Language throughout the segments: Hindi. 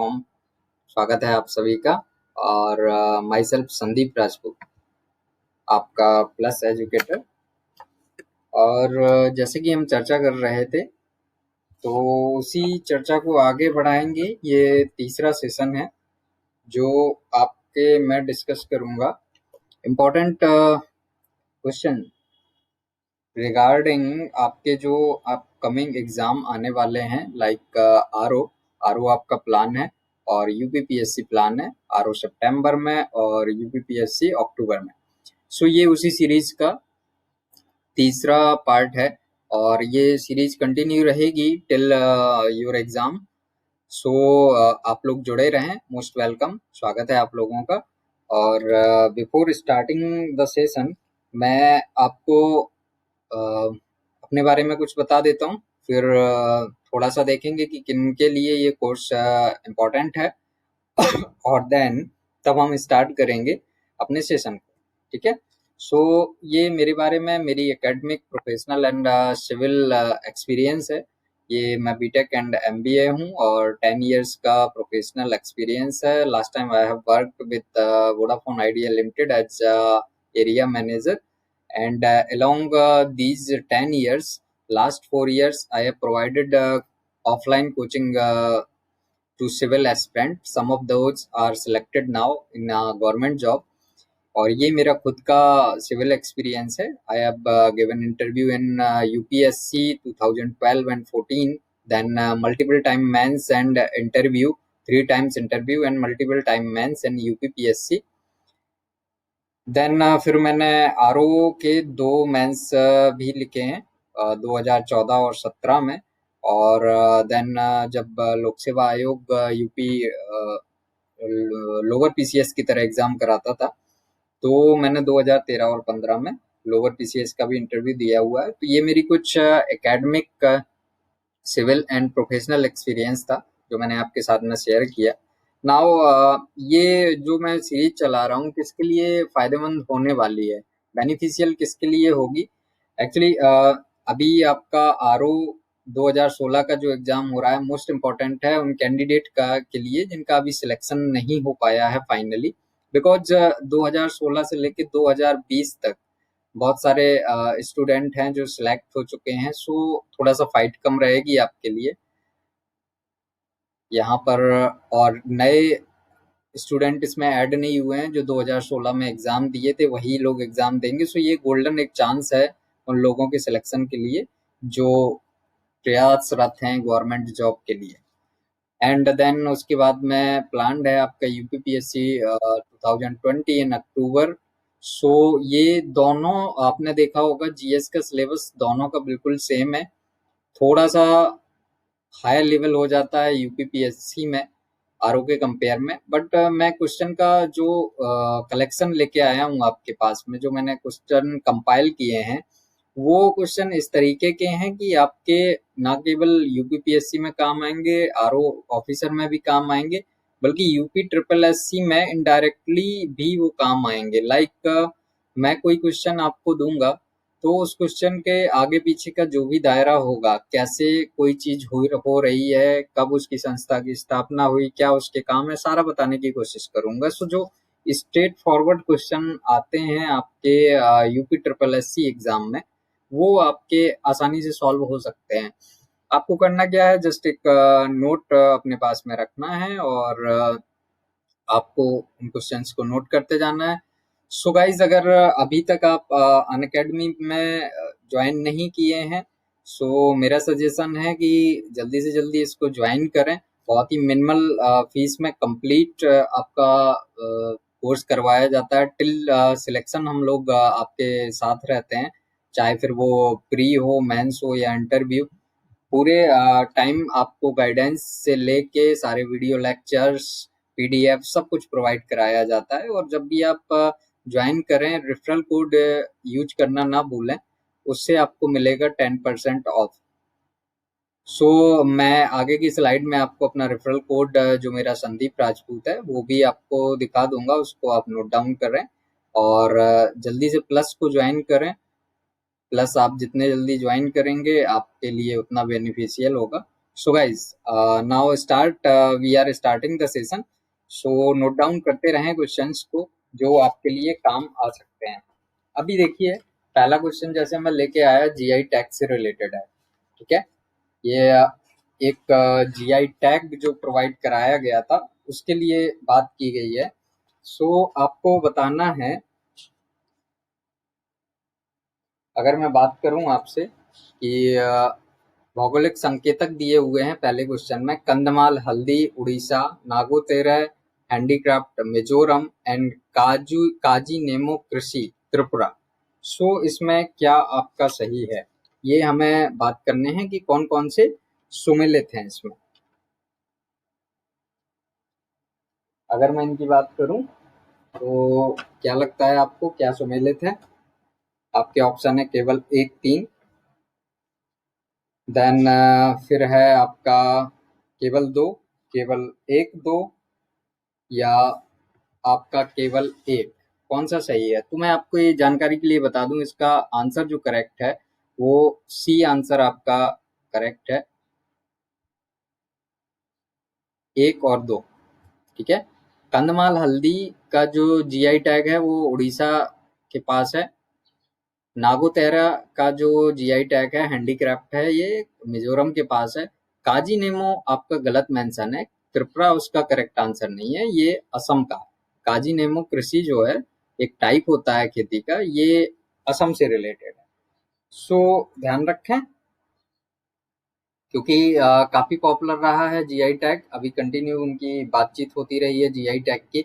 प्लेटफॉर्म। स्वागत है आप सभी का। और माई सेल्फ संदीप राजपूत, आपका प्लस एजुकेटर। और जैसे कि हम चर्चा कर रहे थे, तो उसी चर्चा को आगे बढ़ाएंगे। ये तीसरा सेशन है जो आपके मैं डिस्कस करूंगा इम्पोर्टेंट क्वेश्चन रिगार्डिंग आपके जो अपकमिंग एग्जाम आने वाले हैं, लाइक आरओ आपका प्लान है और यूपीपीएससी प्लान है। आरओ सितंबर में और यूपीपीएससी अक्टूबर में। सो ये उसी सीरीज का तीसरा पार्ट है और ये सीरीज कंटिन्यू रहेगी टिल योर एग्जाम। सो आप लोग जुड़े रहें, मोस्ट वेलकम, स्वागत है आप लोगों का। और बिफोर स्टार्टिंग द सेशन मैं आपको अपने बारे में कुछ बता देता हूँ, फिर थोड़ा सा देखेंगे कि किन के लिए ये कोर्स इम्पोर्टेंट है और देन तब हम स्टार्ट करेंगे अपने सेशन को। ठीक है। सो ये मेरे बारे में, मेरी academic, professional and civil experience है। ये मैं बीटेक एंड एमबीए हूँ और 10 इयर्स का प्रोफेशनल एक्सपीरियंस है। Last time I have worked with Vodafone Idea Limited as area manager, and along these 10 years, last 4 years I have provided offline coaching to civil aspirants. Some of those are selected now in a government job. और ये मेरा खुद का सिविल एक्सपीरियंस है। I have given interview in UPSC 2012 and 14, then multiple time mains and interview, 3 times interview and multiple time mains in UPPSC. Then फिर मैंने आरओ के 2 मेंस भी लिखे हैं 2014 और 17 में। और देन जब लोक सेवा आयोग यूपी लोअर पीसीएस की तरह एग्जाम कराता था, तो मैंने 2013 और 15 में लोअर पीसीएस का भी इंटरव्यू दिया हुआ है। तो ये मेरी कुछ academic, civil and professional experience था जो मैंने आपके साथ में शेयर किया। नाउ ये जो मैं सीरीज चला रहा हूँ किसके लिए फायदेमंद होने वाली है, बेनिफिशियल किसके लिए होगी। एक्चुअली अभी आपका आरओ 2016 का जो एग्जाम हो रहा है मोस्ट इम्पॉर्टेंट है उन कैंडिडेट का के लिए जिनका अभी सिलेक्शन नहीं हो पाया है फाइनली, बिकॉज 2016 से लेके 2020 तक बहुत सारे स्टूडेंट हैं जो सिलेक्ट हो चुके हैं। सो थोड़ा सा फाइट कम रहेगी आपके लिए यहाँ पर, और नए स्टूडेंट इसमें ऐड नहीं हुए हैं जो 2016 में एग्जाम दिए थे, वही लोग एग्जाम देंगे। सो ये गोल्डन एक चांस है उन लोगों के सिलेक्शन के लिए जो प्रयासरत हैं गवर्नमेंट जॉब के लिए। एंड देन उसके बाद में प्लान्ड है आपका यूपीपीएससी 2020 इन अक्टूबर। सो ये दोनों आपने देखा होगा, जीएस का सिलेबस दोनों का बिल्कुल सेम है, थोड़ा सा हायर लेवल हो जाता है यूपीपीएससी में आरओ के कंपेयर में। बट मैं क्वेश्चन का जो कलेक्शन लेके आया हूँ आपके पास में, जो मैंने क्वेश्चन कंपाइल किए हैं, वो क्वेश्चन इस तरीके के हैं कि आपके ना केवल यूपीपीएससी में काम आएंगे, आरओ ऑफिसर में भी काम आएंगे, बल्कि यूपी ट्रिपल एससी में इनडायरेक्टली भी वो काम आएंगे। लाइक मैं कोई क्वेश्चन आपको दूंगा तो उस क्वेश्चन के आगे पीछे का जो भी दायरा होगा, कैसे कोई चीज हो रही है, कब उसकी संस्था की स्थापना हुई, क्या उसके काम है, सारा बताने की कोशिश करूंगा। सो जो स्ट्रेट फॉरवर्ड क्वेश्चन आते हैं आपके यूपी ट्रिपल एससी एग्जाम में, वो आपके आसानी से सॉल्व हो सकते हैं। आपको करना क्या है, जस्ट एक नोट अपने पास में रखना है और आपको उन क्वेश्चंस को नोट करते जाना है। सो गाइज, अगर अभी तक आप अनअकैडमी में ज्वाइन नहीं किए हैं, सो मेरा सजेशन है कि जल्दी से जल्दी इसको ज्वाइन करें। बहुत ही मिनिमल फीस में कंप्लीट आपका कोर्स करवाया जाता है। टिल सिलेक्शन हम लोग आपके साथ रहते हैं, चाहे फिर वो प्री हो, मेंस हो या इंटरव्यू। पूरे टाइम आपको गाइडेंस से लेके सारे वीडियो लेक्चर्स, पीडीएफ सब कुछ प्रोवाइड कराया जाता है। और जब भी आप ज्वाइन करें, रेफरल कोड यूज करना ना भूलें, उससे आपको मिलेगा 10% ऑफ। सो मैं आगे की स्लाइड में आपको अपना रेफरल कोड जो मेरा संदीप राजपूत है वो भी आपको दिखा दूंगा, उसको आप नोट डाउन करें और जल्दी से प्लस को ज्वाइन करें। प्लस आप जितने जल्दी ज्वाइन करेंगे आपके लिए उतना बेनिफिशियल होगा। So guys, now we are starting the session. So note down करते रहें क्वेश्चंस को जो आपके लिए काम आ सकते हैं. अभी देखिए, पहला क्वेश्चन जैसे मैं लेके आया जीआई टैग से रिलेटेड है. ठीक है, ये एक जीआई टैग जो प्रोवाइड कराया गया था उसके लिए बात की गई है. सो आपको बताना है, अगर मैं बात करूं आपसे कि भौगोलिक संकेतक दिए हुए हैं पहले क्वेश्चन में, कंधमाल हल्दी उड़ीसा, नागोतेरा हैंडीक्राफ्ट मिजोरम एंड काजी नेमो कृषि त्रिपुरा. सो इसमें क्या आपका सही है, ये हमें बात करने हैं कि कौन कौन से सुमेलित हैं इसमें. अगर मैं इनकी बात करूं तो क्या लगता है आपको, क्या सुमेलित है? आपके ऑप्शन है केवल एक तीन, देन फिर है आपका केवल दो, केवल एक दो, या आपका केवल एक. कौन सा सही है? तो मैं आपको ये जानकारी के लिए बता दूं, इसका आंसर जो करेक्ट है वो सी आंसर आपका करेक्ट है, एक और दो. ठीक है, कंधमाल हल्दी का जो जीआई टैग है वो उड़ीसा के पास है. नागोतेरा का जो जीआई टैग है हैंडीक्राफ्ट है, ये मिजोरम के पास है. काजी नेमो आपका गलत मेंशन है, त्रिपुरा उसका करेक्ट आंसर नहीं है, ये असम का. काजी नेमो कृषि जो है, एक टाइप होता है खेती का, ये असम से रिलेटेड है. सो ध्यान रखें, क्योंकि काफी पॉपुलर रहा है जीआई टैग. अभी कंटिन्यू उनकी बातचीत होती रही है जीआई टैग की.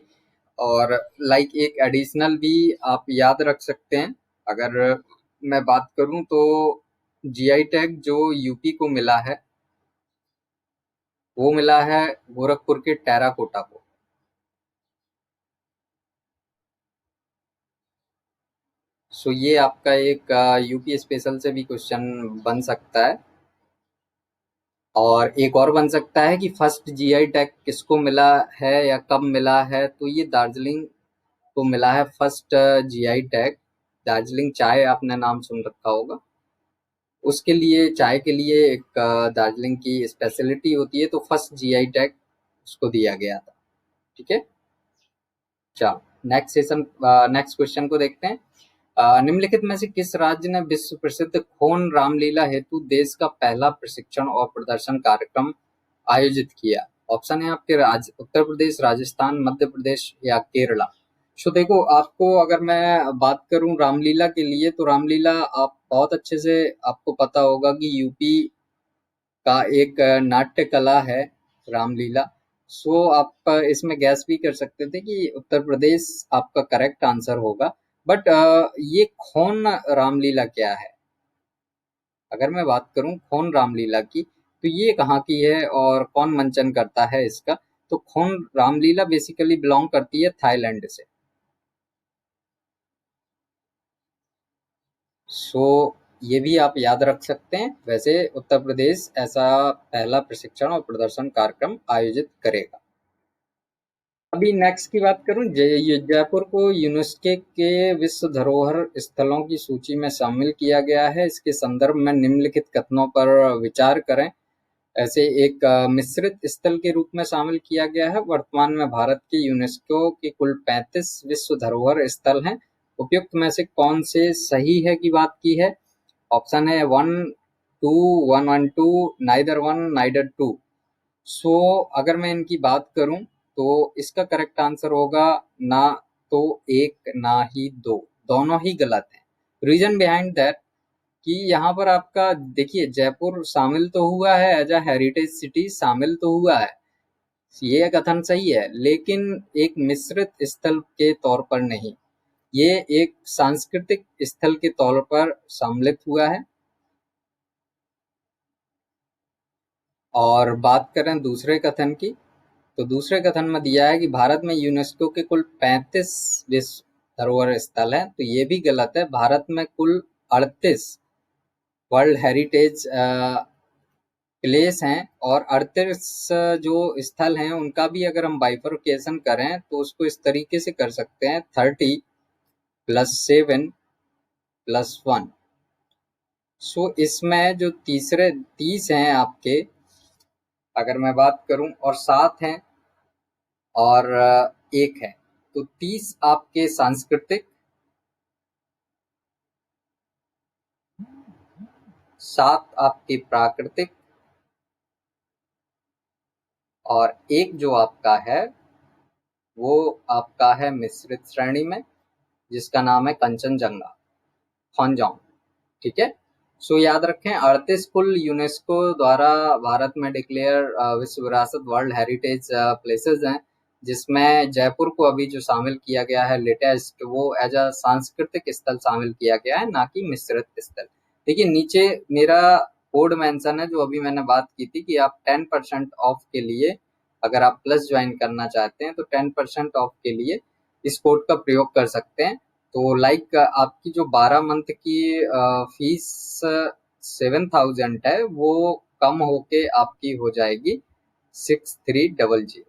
और लाइक एक एडिशनल भी आप याद रख सकते हैं. अगर मैं बात करूं तो जीआई टैग जो यूपी को मिला है वो मिला है गोरखपुर के टेराकोटा को. सो ये आपका एक यूपी स्पेशल से भी क्वेश्चन बन सकता है. और एक और बन सकता है कि फर्स्ट जीआई टैग किसको मिला है या कब मिला है, तो ये दार्जिलिंग को मिला है फर्स्ट जीआई टैग. दार्जिलिंग चाय आपने नाम सुन रखा होगा, उसके लिए, चाय के लिए एक दार्जिलिंग की स्पेशलिटी होती है, तो फर्स्ट जीआई टैग उसको दिया गया था. ठीक है, चलो नेक्स्ट क्वेश्चन को देखते हैं. निम्नलिखित में से किस राज्य ने विश्व प्रसिद्ध खोन रामलीला हेतु देश का पहला प्रशिक्षण और प्रदर्शन कार्यक्रम आयोजित किया? ऑप्शन है आपके उत्तर प्रदेश, राजस्थान, मध्य प्रदेश या केरला. सो देखो, आपको अगर मैं बात करूं रामलीला के लिए, तो रामलीला आप बहुत अच्छे से, आपको पता होगा कि यूपी का एक नाट्य कला है रामलीला. सो आप इसमें गैस भी कर सकते थे कि उत्तर प्रदेश आपका करेक्ट आंसर होगा. बट ये खोन रामलीला क्या है? अगर मैं बात करूं खोन रामलीला की, तो ये कहाँ की है और कौन मंचन करता है इसका? तो खोन रामलीला बेसिकली बिलोंग करती है थाईलैंड से. सो ये भी आप याद रख सकते हैं. वैसे उत्तर प्रदेश ऐसा पहला प्रशिक्षण और प्रदर्शन कार्यक्रम आयोजित करेगा. अभी नेक्स्ट की बात करूं, जयपुर को यूनेस्को के विश्व धरोहर स्थलों की सूची में शामिल किया गया है. इसके संदर्भ में निम्नलिखित कथनों पर विचार करें. ऐसे एक मिश्रित स्थल के रूप में शामिल किया गया है. वर्तमान में भारत के यूनेस्को के कुल 35 विश्व धरोहर स्थल हैं. उपयुक्त में से कौन से सही है की बात की है. ऑप्शन है 1, 2, 112, नाइदर 1, नाइदर 2. सो अगर मैं इनकी बात करूं तो इसका करेक्ट आंसर होगा ना तो एक ना ही दो, दोनों ही गलत हैं. रीजन बिहाइंड दैट कि यहाँ पर आपका देखिए, जयपुर शामिल तो हुआ है, एज अ हेरिटेज सिटी शामिल तो हुआ है, ये कथन सही है, लेकिन एक मिश्रित स्थल के तौर पर नहीं, ये एक सांस्कृतिक स्थल के तौर पर सम्मिलित हुआ है. और बात करें दूसरे कथन की, तो दूसरे कथन में दिया है कि भारत में यूनेस्को के कुल 35 विश्व धरोहर स्थल हैं, तो ये भी गलत है. भारत में कुल 38 वर्ल्ड हेरिटेज प्लेस हैं, और 38 जो स्थल हैं उनका भी अगर हम बाइफरकेशन करें तो उसको इस तरीके से कर सकते हैं, 30 + 7 + 1. सो इसमें जो तीसरे 30 हैं आपके, अगर मैं बात करूं, और 7 हैं और 1 है, तो 30 आपके सांस्कृतिक, 7 आपके प्राकृतिक, और 1 जो आपका है वो आपका है मिश्रित श्रेणी में, जिसका नाम है कंचनजंगा, खौंजांग। ठीक है। सो याद रखें, 38 कुल यूनेस्को द्वारा भारत में डिक्लेयर विश्व विरासत वर्ल्ड हेरिटेज प्लेसेस हैं, जिसमें जयपुर को अभी जो शामिल किया गया है लेटेस्ट, वो एज अ सांस्कृतिक स्थल शामिल किया गया है, ना कि मिश्रित स्थल। देखिए नीचे मेरा कोड मेंशन है, जो अभी मैंने बात की थी कि आप 10% ऑफ के लिए, अगर आप प्लस ज्वाइन करना चाहते हैं तो 10% ऑफ के लिए इस कोड का प्रयोग कर सकते हैं। तो लाइक आपकी जो 12 मंथ की फीस 7,000 है, वो कम होके आपकी हो जाएगी 6,300,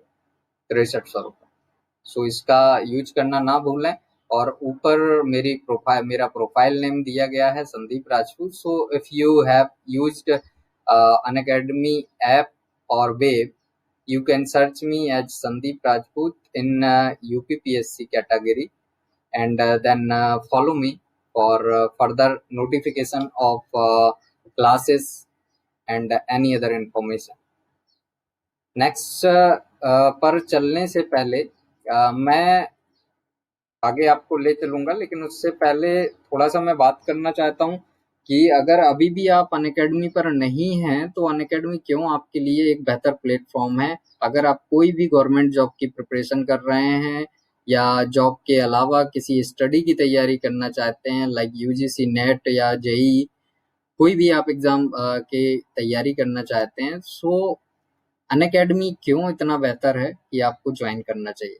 6300 रुपये। सो इसका यूज करना ना भूलें। और ऊपर मेरा प्रोफाइल नेम दिया गया है Sandeep Rajput. So if you have used Unacademy app और web, you can search me as Sandeep Rajput in UPPSC category, and then follow me for further notification of classes and any other information. Next पर चलने से पहले मैं आगे आपको ले चलूंगा, लेकिन उससे पहले थोड़ा सा मैं बात करना चाहता हूँ कि अगर अभी भी आप अनअकैडमी पर नहीं हैं तो अनअकैडमी क्यों आपके लिए एक बेहतर प्लेटफॉर्म है। अगर आप कोई भी गवर्नमेंट जॉब की प्रिपरेशन कर रहे हैं या जॉब के अलावा किसी स्टडी की तैयारी करना चाहते हैं, लाइक यूजीसी नेट या जेई, कोई भी आप एग्जाम के तैयारी करना चाहते हैं, सो अनअकैडमी क्यों इतना बेहतर है कि आपको ज्वाइन करना चाहिए।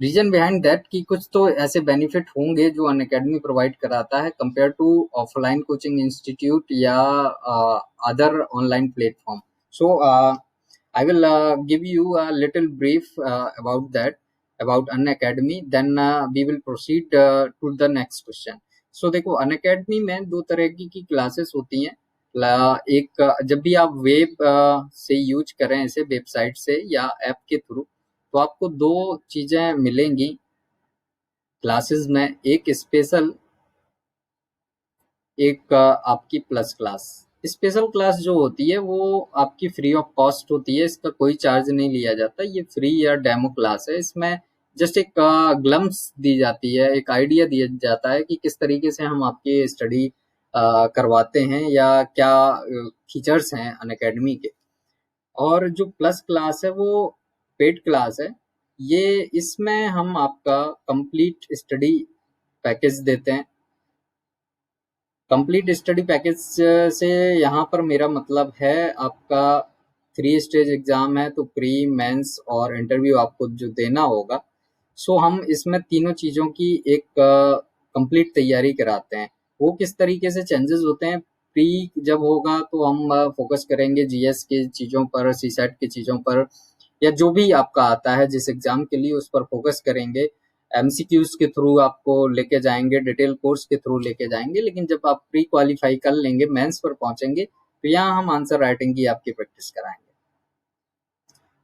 रीजन बिहाइंड दैट कि कुछ तो ऐसे बेनिफिट होंगे जो अनअकैडमी प्रोवाइड कराता है compare to offline coaching institute या other online platform. So I will give you a little brief about that, about Unacademy, then we will proceed to the next question. So देखो, अनअकैडमी में दो तरह की क्लासेस होती हैं। एक जब भी आप वेब से यूज करें, इसे वेबसाइट से या ऐप के थ्रू, तो आपको दो चीजें मिलेंगी क्लासेस में, एक स्पेशल, एक आपकी प्लस क्लास। स्पेशल क्लास जो होती है वो आपकी फ्री ऑफ कॉस्ट होती है, इसका कोई चार्ज नहीं लिया जाता, ये फ्री या डेमो क्लास है। इसमें जस्ट एक ग्लम्स दी जाती है, एक आइडिया दिया जाता है कि किस तरीके से हम आपकी स्टडी करवाते हैं या क्या फीचर्स हैं अनअकैडमी के। और जो प्लस क्लास है वो पेड क्लास है। ये इसमें हम आपका कंप्लीट स्टडी पैकेज देते हैं। कंप्लीट स्टडी पैकेज से यहाँ पर मेरा मतलब है आपका 3 स्टेज एग्जाम है, तो प्री, मेंस और इंटरव्यू आपको जो देना होगा। सो हम इसमें तीनों चीज़ों की एक कंप्लीट तैयारी कराते हैं। वो किस तरीके से चेंजेस होते हैं, प्री जब होगा तो हम फोकस करेंगे जीएस की चीज़ों पर, सीसेट की चीज़ों पर, या जो भी आपका आता है जिस एग्जाम के लिए, उस पर फोकस करेंगे। एमसीक्यूज के थ्रू आपको लेके जाएंगे, डिटेल कोर्स के थ्रू लेके जाएंगे। लेकिन जब आप प्री क्वालिफाई कर लेंगे, मेंस पर पहुंचेंगे, तो यहाँ हम आंसर राइटिंग की आपकी प्रैक्टिस कराएंगे।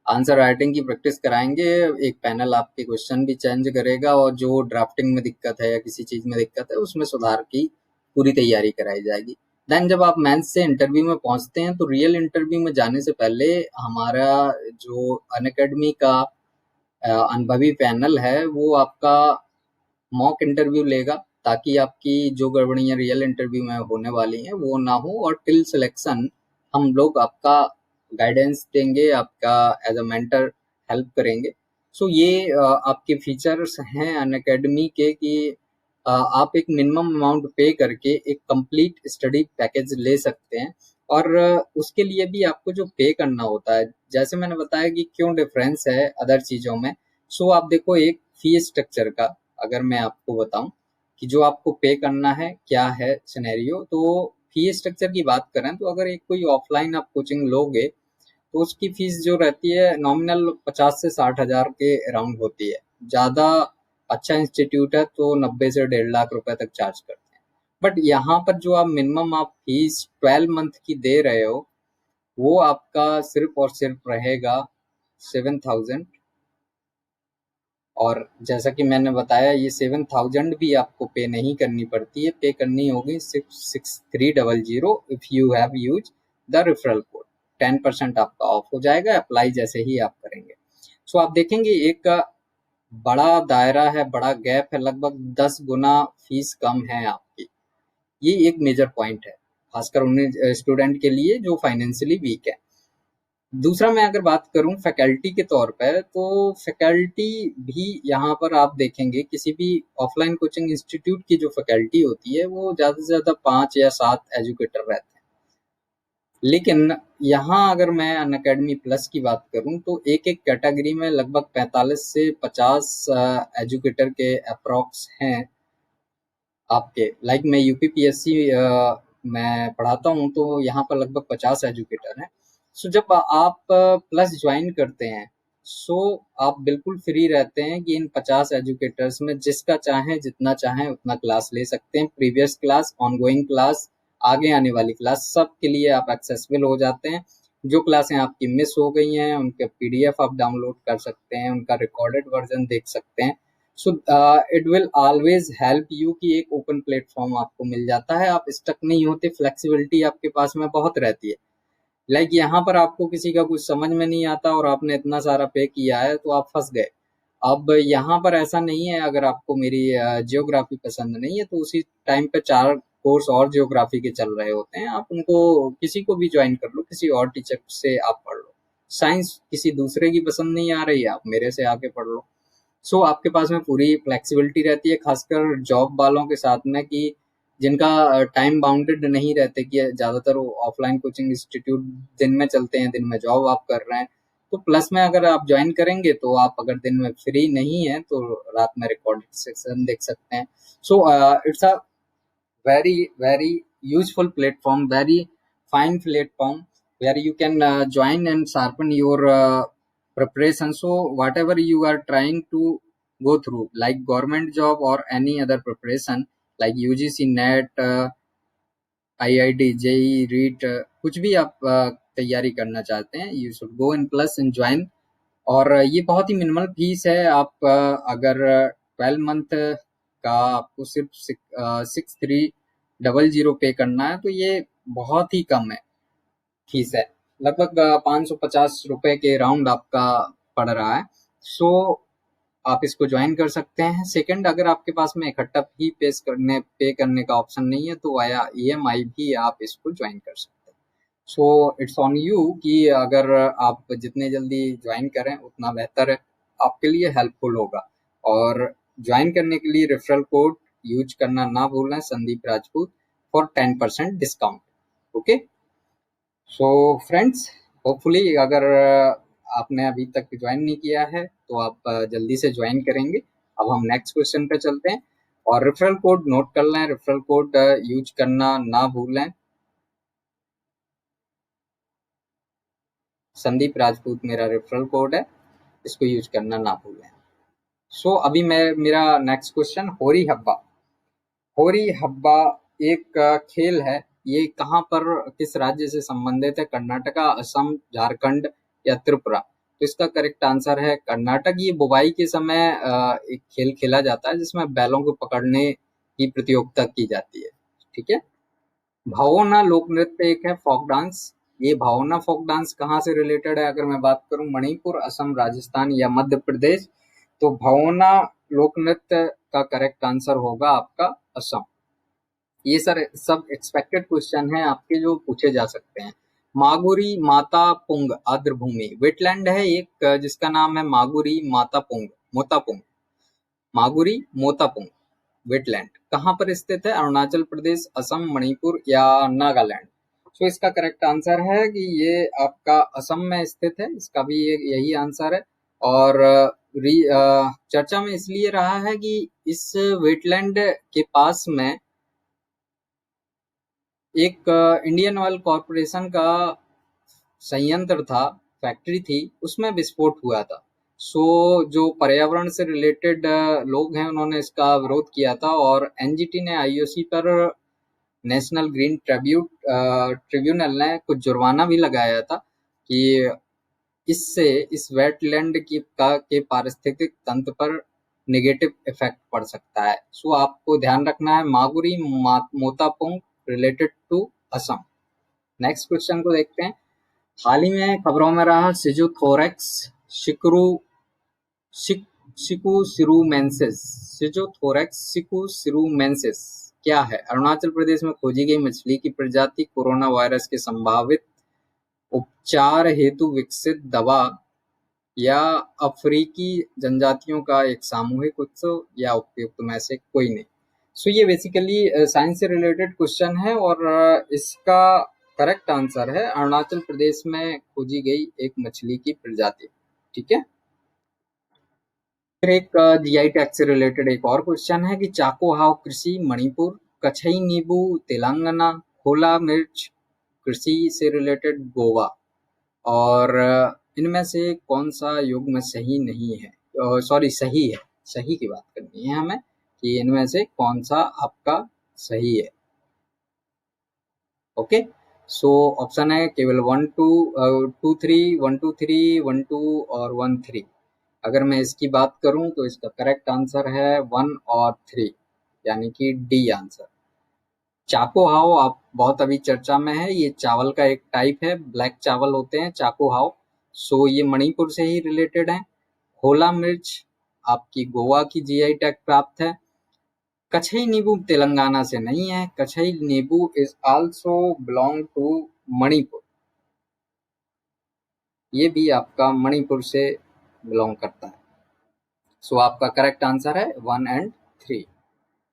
आंसर राइटिंग की प्रैक्टिस कराएंगे, एक पैनल आपके क्वेश्चन भी चेंज करेगा, और जो ड्राफ्टिंग में दिक्कत है या किसी चीज में दिक्कत है उसमें सुधार की पूरी तैयारी कराई जाएगी। देन जब आप मेंस से इंटरव्यू में पहुंचते हैं, तो रियल इंटरव्यू में जाने से पहले हमारा जो अनअकैडमी का अनुभवी पैनल है वो आपका मॉक इंटरव्यू लेगा, ताकि आपकी जो गड़बड़ियां रियल इंटरव्यू में होने वाली हैं वो ना हो। और टिल सिलेक्शन हम लोग आपका गाइडेंस देंगे, आपका एज अ मेंटर हेल्प करेंगे। सो ये आपके फीचर्स हैं अनअकैडमी के कि आप एक मिनिमम अमाउंट पे करके एक कंप्लीट स्टडी पैकेज ले सकते हैं। और उसके लिए भी आपको जो पे करना होता है, जैसे मैंने बताया कि क्यों डिफरेंस है अदर चीज़ों में। सो आप देखो, एक फी स्ट्रक्चर का अगर मैं आपको बताऊं कि जो आपको पे करना है क्या है सिनेरियो, तो फी स्ट्रक्चर की बात करें तो अगर एक कोई ऑफलाइन आप कोचिंग लोगे तो उसकी फीस जो रहती है नॉमिनल 50 से 60 हज़ार के अराउंड होती है। ज़्यादा अच्छा इंस्टीट्यूट है तो 90 से 1.5 लाख रुपए तक चार्ज करते हैं। बट यहाँ पर जो आप मिनिमम आप फीस 12 मंथ की दे रहे हो, वो आपका सिर्फ और सिर्फ रहेगा 7,000। और जैसा कि मैंने बताया, ये 7,000 भी आपको पे नहीं करनी पड़ती है, पे करनी होगी 66300 if you have use the referral code. 10% आपका ऑफ हो जाएगा अप्लाई जैसे ही आप करेंगे। सो आप देखेंगे एक बड़ा दायरा है, बड़ा गैप है, लगभग 10 गुना फीस कम है आपकी। ये एक मेजर पॉइंट है, खासकर उन्हें स्टूडेंट के लिए जो फाइनेंशियली वीक है। दूसरा मैं अगर बात करूं फैकल्टी के तौर पर, तो फैकल्टी भी यहाँ पर आप देखेंगे किसी भी ऑफलाइन कोचिंग इंस्टीट्यूट की जो फैकल्टी होती है वो ज़्यादा से ज़्यादा 5 या 7 एजुकेटर रहते हैं। लेकिन यहाँ अगर मैं अनअकैडमी प्लस की बात करूं तो एक एक कैटेगरी में लगभग 45 से 50 एजुकेटर के अप्रॉक्स हैं आपके। लाइक मैं यूपीपीएससी मैं पढ़ाता हूँ, तो यहाँ पर लगभग 50 एजुकेटर हैं। सो जब आप प्लस ज्वाइन करते हैं, सो आप बिल्कुल फ्री रहते हैं कि इन 50 एजुकेटर्स में जिसका चाहें जितना चाहें उतना क्लास ले सकते हैं। प्रीवियस क्लास, ऑनगोइंग क्लास, आगे आने वाली क्लास, सब के लिए आप एक्सेसिबल हो जाते हैं। जो क्लासें आपकी मिस हो गई हैं उनके पीडीएफ आप डाउनलोड कर सकते हैं, उनका रिकॉर्डेड वर्जन देख सकते हैं। So it will always help you कि एक ओपन प्लेटफॉर्म आपको मिल जाता है, आप स्टक नहीं होते, फ्लेक्सिबिलिटी आपके पास में बहुत रहती है। लाइक यहाँ पर आपको किसी का कुछ समझ में नहीं आता और आपने इतना सारा पे किया है तो आप फंस गए। अब यहाँ पर ऐसा नहीं है, अगर आपको मेरी जियोग्राफी पसंद नहीं है तो उसी टाइम पे 4 कोर्स और जियोग्राफी के चल रहे होते हैं, आप उनको किसी को भी ज्वाइन कर लो, किसी और टीचर से आप पढ़ लो। साइंस किसी दूसरे की पसंद नहीं आ रही है, आप मेरे से आके पढ़ लो। सो आपके पास में पूरी फ्लेक्सिबिलिटी रहती है, खासकर जॉब वालों के साथ में कि जिनका टाइम बाउंडेड नहीं रहते, कि ज़्यादातर ऑफलाइन कोचिंग इंस्टीट्यूट दिन में चलते हैं, दिन में जॉब आप कर रहे हैं। तो प्लस में अगर आप ज्वाइन करेंगे तो आप अगर दिन में फ्री नहीं है तो रात में रिकॉर्डेड सेक्शन देख सकते हैं। So it's a very useful platform, very fine platform where you can join and sharpen your preparation. So whatever you are trying to go through, like government job or any other preparation, like UGC NET, IIT, JEE, REIT, कुछ भी आप तैयारी करना चाहते हैं, you should go in plus and join। और ये बहुत ही मिनिमल फीस है। आप अगर 12 मंथ का आपको सिर्फ 6,300 पे करना है तो ये बहुत ही कम है, फीस है। लगभग 550 रुपए के राउंड आपका पड़ रहा है। सो आप इसको ज्वाइन कर सकते हैं। सेकंड, अगर आपके पास में इकट्ठा फी पे करने का ऑप्शन नहीं है तो वाया ईएमआई भी आप इसको ज्वाइन कर सकते हैं। सो इट्स ऑन यू कि अगर आप जितने जल्दी ज्वाइन करें उतना बेहतर है, आपके लिए हेल्पफुल होगा। और ज्वाइन करने के लिए रेफरल कोड यूज करना ना भूलें, Sandeep Rajput, for 10% discount. Okay, so friends, hopefully अगर आपने अभी तक ज्वाइन नहीं किया है तो आप जल्दी से ज्वाइन करेंगे। अब हम नेक्स्ट क्वेश्चन पे चलते हैं। और रेफरल कोड नोट कर लें, रेफरल कोड यूज करना ना भूलें, संदीप राजपूत मेरा रेफरल कोड है, इसको यूज करना ना भूलें। सो अभी मैं मेरा नेक्स्ट क्वेश्चन, होरी हब्बा। होरी हब्बा एक खेल है, ये कहाँ पर किस राज्य से संबंधित है? कर्नाटका, असम, झारखंड या त्रिपुरा? तो इसका करेक्ट आंसर है कर्नाटक। ये बुवाई के समय एक खेल खेला जाता है जिसमें बैलों को पकड़ने की प्रतियोगिता की जाती है। ठीक है। भावना लोक नृत्य एक है, फोक डांस। ये भावना फोक डांस कहाँ से रिलेटेड है? अगर मैं बात करूं मणिपुर, असम, राजस्थान या मध्य प्रदेश, तो भावना लोक नृत्य का करेक्ट आंसर होगा आपका असम। ये सर सब एक्सपेक्टेड क्वेश्चन हैं आपके जो पूछे जा सकते हैं। मागुरी माता पुंग आर्द्र भूमि, वेटलैंड है एक जिसका नाम है मागुरी माता पुंग, मोतापुंग, मागुरी मोतापुंग वेटलैंड कहाँ पर स्थित है? अरुणाचल प्रदेश, असम, मणिपुर या नागालैंड? तो इसका करेक्ट आंसर है कि ये आपका असम में स्थित है, इसका भी यही आंसर है। और चर्चा में इसलिए रहा है कि इस वेटलैंड के पास में एक इंडियन ऑयल कॉरपोरेशन का संयंत्र था, फैक्ट्री थी, उसमें विस्फोट हुआ था। सो जो पर्यावरण से रिलेटेड लोग हैं उन्होंने इसका विरोध किया था और एनजीटी ने आईओसी पर नेशनल ग्रीन ट्रिब्यूनल ने कुछ जुर्माना भी लगाया था कि इससे इस वेटलैंड के पारिस्थितिक तंत्र पर नेगेटिव इफेक्ट पड़ सकता है। सो आपको ध्यान रखना है Maguri Motapung related to Assam. Next question को देखते हैं। हाल ही में खबरों में रहा सिजोथोरैक्स सिकुसिरुमेंसिस। सिजोथोरैक्स सिकुसिरुमेंसिस क्या है? अरुणाचल प्रदेश में खोजी गई मछली की प्रजाति कोरोना वायरस के संभावित उपचार हेतु विकसित दवा या अफ्रीकी जनजातियों का एक सामूहिक उत्सव या उपयुक्त में से कोई नहीं। सो ये बेसिकली साइंस से रिलेटेड क्वेश्चन है और इसका करेक्ट आंसर है अरुणाचल प्रदेश में खोजी गई एक मछली की प्रजाति। ठीक है। फिर एक जीआई टैग से रिलेटेड एक और क्वेश्चन है कि चाको हाव कृषि मणिपुर, कछई नींबू तेलंगाना, खोला मिर्च कृषि से रिलेटेड गोवा, और इनमें से कौन सा युग्म सही नहीं है? सॉरी सही है, सही की बात करनी है हमें कि इनमें से कौन सा आपका सही है। ओके, सो ऑप्शन है केवल 1 2 2 3 1 2 3 1 2 और 1 3। अगर मैं इसकी बात करूं तो इसका करेक्ट आंसर है 1 और 3, यानी कि डी आंसर। चाको हाव आप बहुत अभी चर्चा में है, ये चावल का एक टाइप है, ब्लैक चावल होते हैं चाको हाव। सो ये मणिपुर से ही रिलेटेड है। होला मिर्च आपकी गोवा की जीआई टैग प्राप्त है। कछई नींबू तेलंगाना से नहीं है। Kachai nimbu is also belong to Manipur, ये भी आपका मणिपुर से बिलोंग करता है। सो आपका करेक्ट आंसर है 1 एंड 3।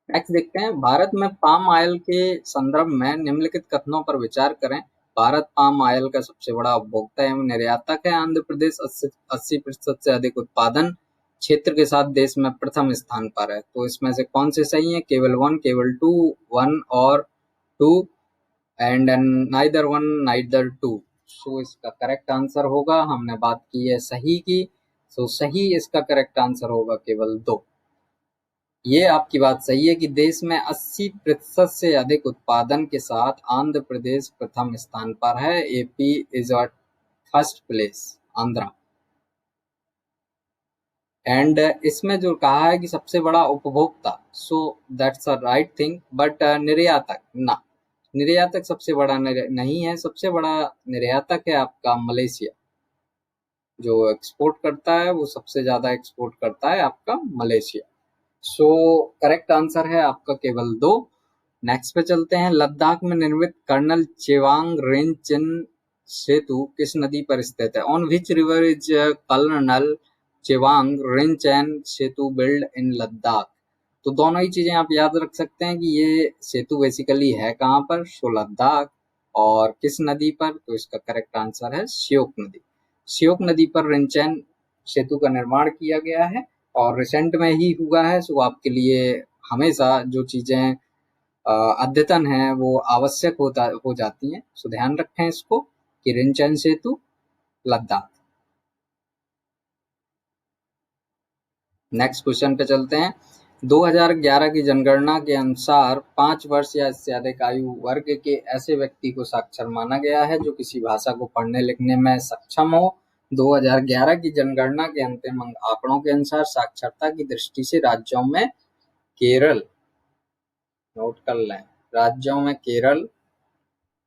नेक्स्ट देखते हैं। भारत में पाम ऑयल के संदर्भ में निम्नलिखित कथनों पर विचार करें। भारत पाम ऑयल का सबसे बड़ा उपभोक्ता एवं निर्यातक है। आंध्र प्रदेश 80% से अधिक उत्पादन क्षेत्र के साथ देश में प्रथम स्थान पर है। तो इसमें से कौन से सही है? केवल 1, केवल 2, 1 और 2 एंड नाइदर 1 नाइदर 2। सो इसका करेक्ट आंसर होगा, हमने बात की है सही की, सो सही इसका करेक्ट आंसर होगा केवल 2। ये आपकी बात सही है कि देश में 80% से अधिक उत्पादन के साथ आंध्र प्रदेश प्रथम स्थान पर है। AP is at first place, Andhra. And इसमें जो कहा है कि सबसे बड़ा उपभोक्ता, so that's a right thing, but निर्यातक ना, निर्यातक सबसे बड़ा नहीं है। सबसे बड़ा निर्यातक है आपका मलेशिया, जो एक्सपोर्ट करता है वो सबसे ज्यादा एक्सपोर्ट करता है आपका मलेशिया। सो करेक्ट आंसर है आपका केवल 2। नेक्स्ट पे चलते हैं। लद्दाख में निर्मित कर्नल चेवांग रेंगचेन सेतु किस नदी पर स्थित है? On which river is Colonel Chewang Rinchen Setu build in Ladakh? तो दोनों ही चीजें आप याद रख सकते हैं कि ये सेतु बेसिकली है कहाँ पर, सो लद्दाख। और किस नदी पर? तो इसका करेक्ट आंसर है श्योक नदी। श्योक नदी पर रेंगचेन सेतु का निर्माण किया गया है और रिसेंट में ही हुआ है। सो आपके लिए हमेशा जो चीजें अद्यतन है वो आवश्यक हो जाती हैं। सो ध्यान रखें इसको कि रेंगचेन सेतु लद्दाख। नेक्स्ट क्वेश्चन पे चलते हैं। 2011 की जनगणना के अनुसार 5 वर्ष या इससे अधिक आयु वर्ग के ऐसे व्यक्ति को साक्षर माना गया है जो किसी भाषा को पढ़ने लिखने में सक्षम हो। 2011 की जनगणना के अंतिम आंकड़ों के अनुसार साक्षरता की दृष्टि से राज्यों में केरल, नोट कर लें, राज्यों में केरल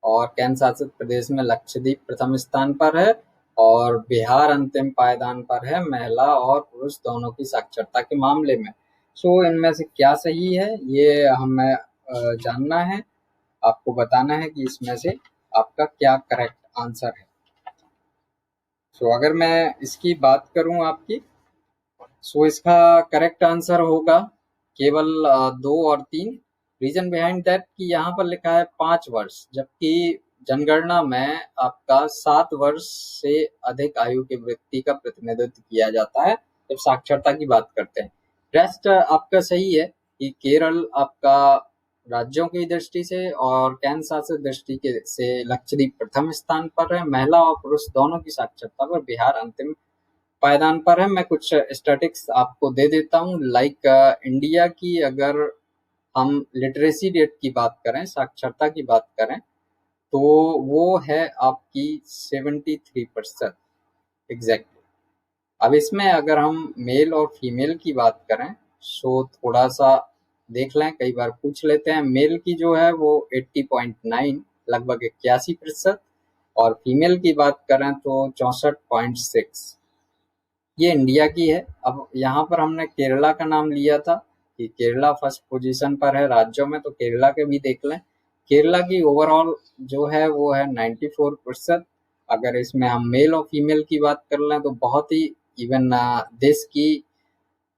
और केंद्र शासित प्रदेश में लक्षद्वीप प्रथम स्थान पर है और बिहार अंतिम पायदान पर है महिला और पुरुष दोनों की साक्षरता के मामले में। सो इनमें से क्या सही है ये हमें जानना है, आपको बताना है कि इसमें से आपका क्या करेक्ट आंसर है। सो अगर मैं इसकी बात करूं आपकी, सो इसका करेक्ट आंसर होगा केवल 2 और 3। रीजन बिहाइंड दैट कि यहाँ पर लिखा है 5 वर्ष, जबकि जनगणना में आपका 7 वर्ष से अधिक आयु के व्यक्ति का प्रतिनिधित्व किया जाता है जब साक्षरता की बात करते हैं। रेस्ट आपका सही है कि केरल आपका राज्यों की दृष्टि से और केंद्र शासित दृष्टि के से लक्षद्वीप प्रथम स्थान पर है। महिला और पुरुष दोनों की साक्षरता पर बिहार अंतिम पायदान पर है। मैं कुछ स्टैटिस्टिक्स आपको दे देता हूँ। लाइक इंडिया की अगर हम लिटरेसी रेट की बात करें, साक्षरता की बात करें, तो वो है आपकी 73% एग्जैक्टली। अब इसमें अगर हम मेल और फीमेल की बात करें, सो थोड़ा सा देख लें, कई बार पूछ लेते हैं। मेल की जो है वो 80.9, लगभग 81%, और फीमेल की बात करें तो 64.6। ये इंडिया की है। अब यहाँ पर हमने केरला का नाम लिया था कि केरला फर्स्ट पोजीशन पर है राज्यों में, तो केरला के भी देख लें। केरला की ओवरऑल जो है वो है 94%। अगर इसमें हम मेल और फीमेल की बात कर लें तो बहुत ही इवन देश की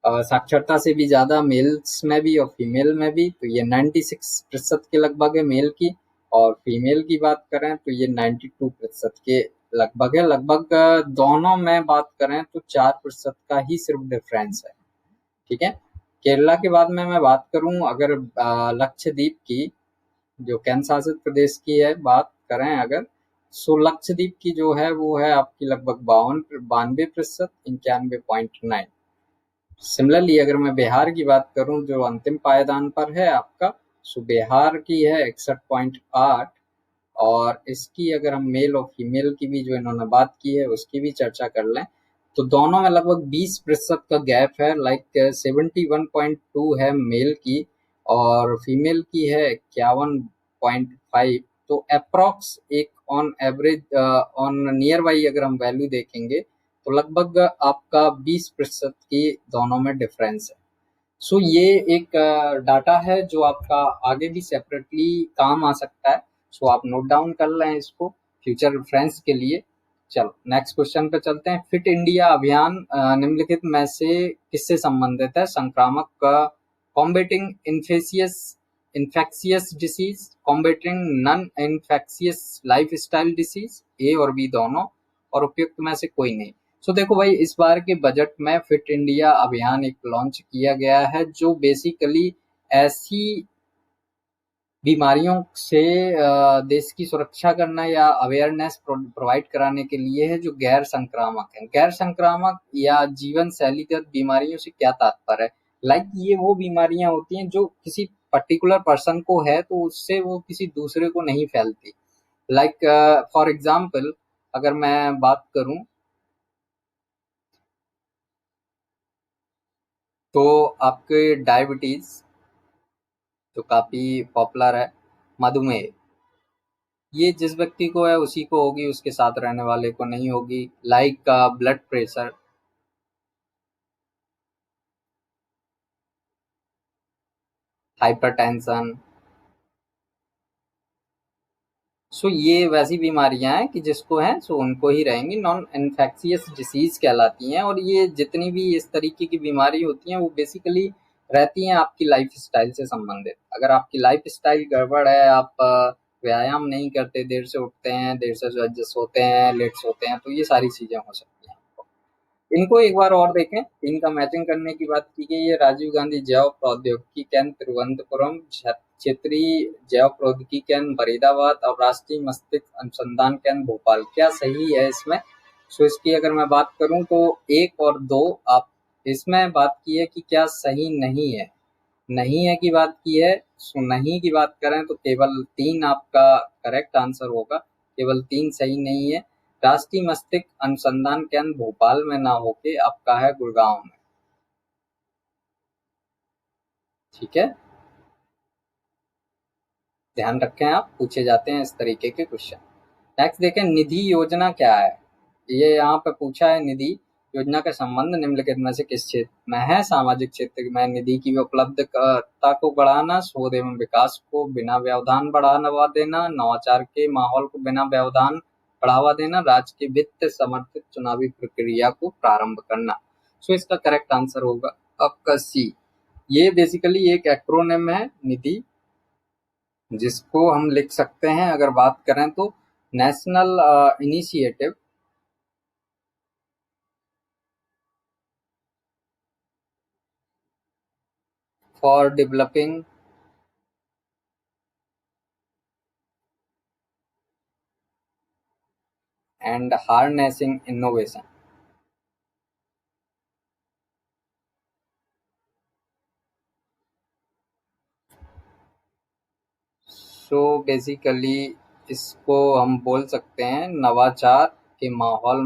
साक्षरता से भी ज़्यादा मेल्स में भी और फीमेल में भी, तो ये 96% के लगभग है मेल की, और फीमेल की बात करें तो ये 92% के लगभग है। लगभग दोनों में बात करें तो 4% का ही सिर्फ डिफरेंस है। ठीक है। केरला के बाद में मैं बात करूं अगर लक्षद्वीप की, जो केंद्र शासित प्रदेश की है, बात करें अगर, सो लक्षद्वीप की जो है वो है आपकी लगभग 92%, 91.9। सिमिलरली अगर मैं बिहार की बात करूं जो अंतिम पायदान पर है आपका, सो बिहार की है 61.8। और इसकी अगर हम मेल और फीमेल की भी जो इन्होंने बात की है उसकी भी चर्चा कर लें, तो दोनों में लगभग 20% का गैप है। लाइक 71.2 है मेल की और फीमेल की है 51.5। तो अप्रॉक्स एक on average on near by अगर हम वैल्यू देखेंगे तो लगभग आपका 20% की दोनों में डिफरेंस है। सो ये एक डाटा है जो आपका आगे भी सेपरेटली काम आ सकता है। सो आप नोट डाउन कर लें इसको फ्यूचर रेफरेंस के लिए। चलो नेक्स्ट क्वेश्चन पे चलते हैं। फिट इंडिया अभियान निम्नलिखित में से किससे संबंधित है? संक्रामक combating infectious disease, combating non infectious lifestyle disease, A और बी दोनों, और उपयुक्त में से कोई नहीं। सो देखो भाई, इस बार के बजट में फिट इंडिया अभियान एक लॉन्च किया गया है जो बेसिकली ऐसी बीमारियों से देश की सुरक्षा करना या अवेयरनेस प्रोवाइड कराने के लिए है जो गैर संक्रामक है। गैर संक्रामक या जीवन शैलीगत बीमारियों से क्या तात्पर्य है? लाइक ये वो बीमारियां होती हैं जो किसी पर्टिकुलर पर्सन को है तो उससे वो किसी दूसरे को नहीं फैलती। लाइक फॉर एग्जाम्पल अगर मैं बात करूं तो आपके डायबिटीज जो काफी पॉपुलर है, मधुमेह, ये जिस व्यक्ति को है उसी को होगी, उसके साथ रहने वाले को नहीं होगी। Like blood pressure, hypertension. So ये वैसी बीमारियां हैं कि जिसको है सो उनको ही रहेंगी, नॉन इन्फेक्शियस डिसीज कहलाती हैं। और ये जितनी भी इस तरीके की बीमारी होती हैं वो बेसिकली रहती हैं आपकी लाइफ स्टाइल से संबंधित। अगर आपकी लाइफ स्टाइल गड़बड़ है, आप व्यायाम नहीं करते, देर से उठते हैं, देर से सोते हैं, लेट सोते हैं, तो ये सारी चीजें हो सकती हैं। इनको एक बार और देखें, इनका मैचिंग करने की बात की गई है। राजीव गांधी जैव प्रौद्योगिकी केंद्र तिरुवनंतपुरम, क्षेत्रीय जैव प्रौद्योगिकी केंद्र फरीदाबाद और राष्ट्रीय मस्तिष्क अनुसंधान केंद्र भोपाल, क्या सही है इसमें? सो इसकी अगर मैं बात करूं तो एक और दो, आप इसमें बात की है कि क्या सही नहीं है, नहीं है की बात की है। सो नहीं की बात करें तो केवल 3 आपका करेक्ट आंसर होगा, केवल 3 सही नहीं है। राष्ट्रीय मस्तिष्क अनुसंधान केंद्र भोपाल में ना होके आपका है गुड़गांव में। ठीक है, ध्यान रखें, आप पूछे जाते हैं इस तरीके के क्वेश्चन। नेक्स्ट देखें, निधि योजना क्या है? ये यहाँ पे पूछा है, निधि योजना का संबंध निम्नलिखित में से किस क्षेत्र में है? सामाजिक क्षेत्र में निधि की उपलब्धता को बढ़ाना, शोध एवं विकास को बिना व्यवधान बढ़ावा देना, नवाचार के माहौल को बिना व्यवधान बढ़ावा देना, राज्य के वित्त समर्थित चुनावी प्रक्रिया को प्रारंभ करना। सो इसका करेक्ट आंसर होगा आपका सी। ये बेसिकली एक एक्रोनिम है निधि, जिसको हम लिख सकते हैं अगर बात करें तो national initiative for developing and harnessing innovation. So basically इसको हम बोल सकते हैं नवाचार के माहौल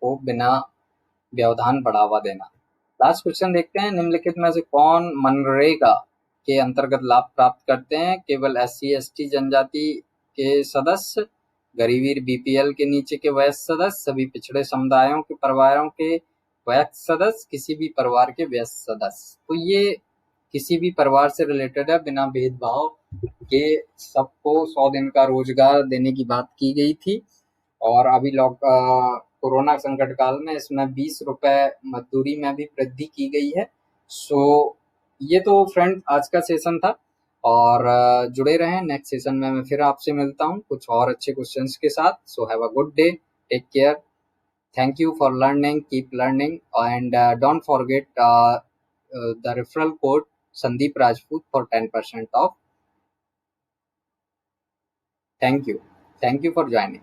को बिना व्यवधान बढ़ावा देना। लास्ट क्वेश्चन देखते हैं, निम्नलिखित में से कौन मनरेगा के अंतर्गत लाभ प्राप्त करते हैं? केवल SC ST जनजाति के सदस्य, गरीबी BPL के नीचे के वयस्क सदस्य, सभी पिछड़े समुदायों के परिवारों के वयस्क सदस्य, किसी भी परिवार के वयस्क सदस्य। तो ये किसी भी परिवार से रिलेटेड है, बिना भेदभाव के सबको 100 दिन का रोजगार देने की बात की गई थी। और अभी कोरोना संकट काल में इसमें 20 रुपए मजदूरी में भी वृद्धि की गई है। सो ये तो फ्रेंड आज का सेशन था, और जुड़े रहें, नेक्स्ट सेशन में मैं फिर आपसे मिलता हूँ कुछ और अच्छे क्वेश्चंस के साथ। So have a good day, take care, thank you for learning, keep learning, and don't forget the referral code Sandeep Rajput for 10% off. Thank you for joining.